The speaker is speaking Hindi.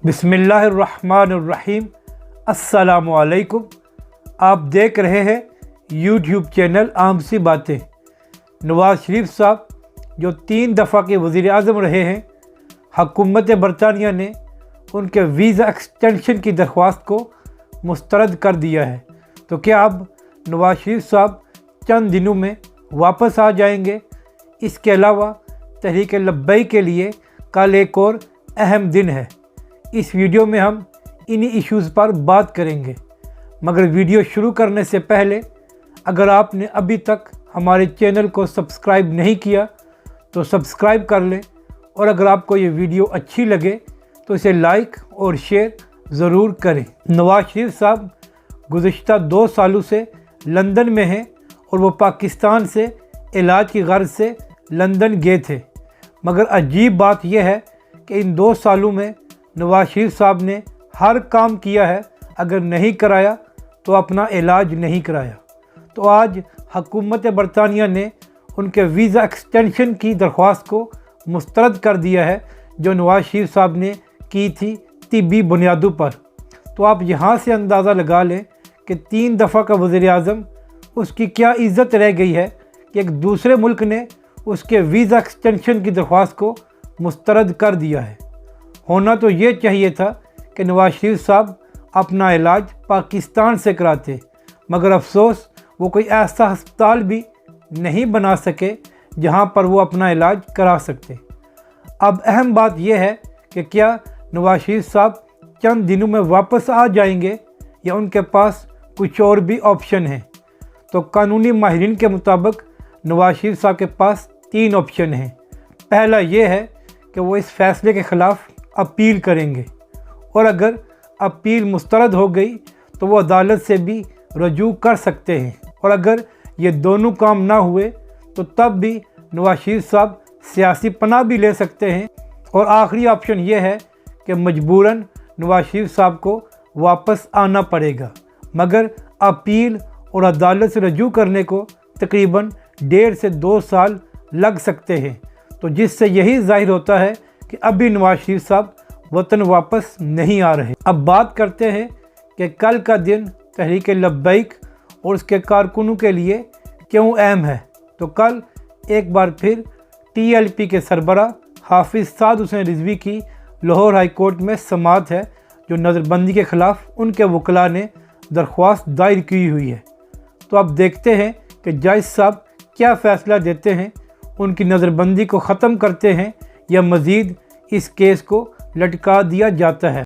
बिस्मिल्लाहिर्रहमानिर्रहीम। अस्सलामुअलैकुम। आप देख रहे हैं यूट्यूब चैनल आम सी बातें। नवाज़ शरीफ साहब जो 3 दफ़ा के वज़ीर आज़म रहे हैं, हुकूमत बरतानिया ने उनके वीज़ा एक्सटेंशन की दरख्वास्त को मुस्तरद कर दिया है। तो क्या अब नवाज़ शरीफ साहब चंद दिनों में वापस आ जाएंगे? इसके अलावा तहरीक लब्बैक के लिए कल एक और अहम दिन है। इस वीडियो में हम इन्हीं इश्यूज़ पर बात करेंगे, मगर वीडियो शुरू करने से पहले अगर आपने अभी तक हमारे चैनल को सब्सक्राइब नहीं किया तो सब्सक्राइब कर लें, और अगर आपको ये वीडियो अच्छी लगे तो इसे लाइक और शेयर ज़रूर करें। नवाज़ शरीफ साहब गुज़िश्ता 2 सालों से लंदन में हैं और वो पाकिस्तान से इलाज की गर्ज से लंदन गए थे, मगर अजीब बात यह है कि इन 2 सालों में नवाज़ शरीफ साहब ने हर काम किया है, अगर नहीं कराया तो अपना इलाज नहीं कराया। तो आज हुकूमत बरतानिया ने उनके वीज़ा एक्सटेंशन की दरख्वास्त को मुस्तरद कर दिया है, जो नवाज़ शरीफ साहब ने की थी तिब्बी बुनियादों पर। तो आप यहाँ से अंदाज़ा लगा लें कि 3 दफ़ा का वज़ीर आज़म, उसकी क्या इज़्ज़त रह गई है कि एक दूसरे मुल्क ने उसके वीज़ा एक्सटेंशन की दरख्वास्त को मुस्तरद कर दिया है। होना तो ये चाहिए था कि नवाज़ शरीफ साहब अपना इलाज पाकिस्तान से कराते, मगर अफसोस वो कोई ऐसा अस्पताल भी नहीं बना सके जहां पर वो अपना इलाज करा सकते। अब अहम बात यह है कि क्या नवाज़ शरीफ साहब चंद दिनों में वापस आ जाएंगे या उनके पास कुछ और भी ऑप्शन हैं। तो कानूनी माहिरीन के मुताबिक नवाज़ शरीफ साहब के पास 3 ऑप्शन हैं। पहला ये है कि वो इस फैसले के ख़िलाफ़ अपील करेंगे, और अगर अपील मुस्तरद हो गई तो वो अदालत से भी रजू कर सकते हैं, और अगर ये दोनों काम ना हुए तो तब भी नवाज़ शरीफ साहब सियासी पनाह भी ले सकते हैं। और आखिरी ऑप्शन ये है कि मजबूरन नवाज़ शरीफ साहब को वापस आना पड़ेगा, मगर अपील और अदालत से रजू करने को तकरीबन 1.5 से 2 साल लग सकते हैं। तो जिससे यही जाहिर होता है कि अभी नवाज़ शरीफ साहब वतन वापस नहीं आ रहे। अब बात करते हैं कि कल का दिन तहरीक लब्बैक और उसके कारकुनों के लिए क्यों अहम है। तो कल एक बार फिर TLP के सरबराह हाफिज़ साद हुसैन रिजवी की लाहौर हाई कोर्ट में समाअत है, जो नज़रबंदी के ख़िलाफ़ उनके वकला ने दरख्वास्त दायर की हुई है। तो अब देखते हैं कि जज साहब क्या फ़ैसला देते हैं, उनकी नज़रबंदी को ख़त्म करते हैं या मज़ीद इस केस को लटका दिया जाता है।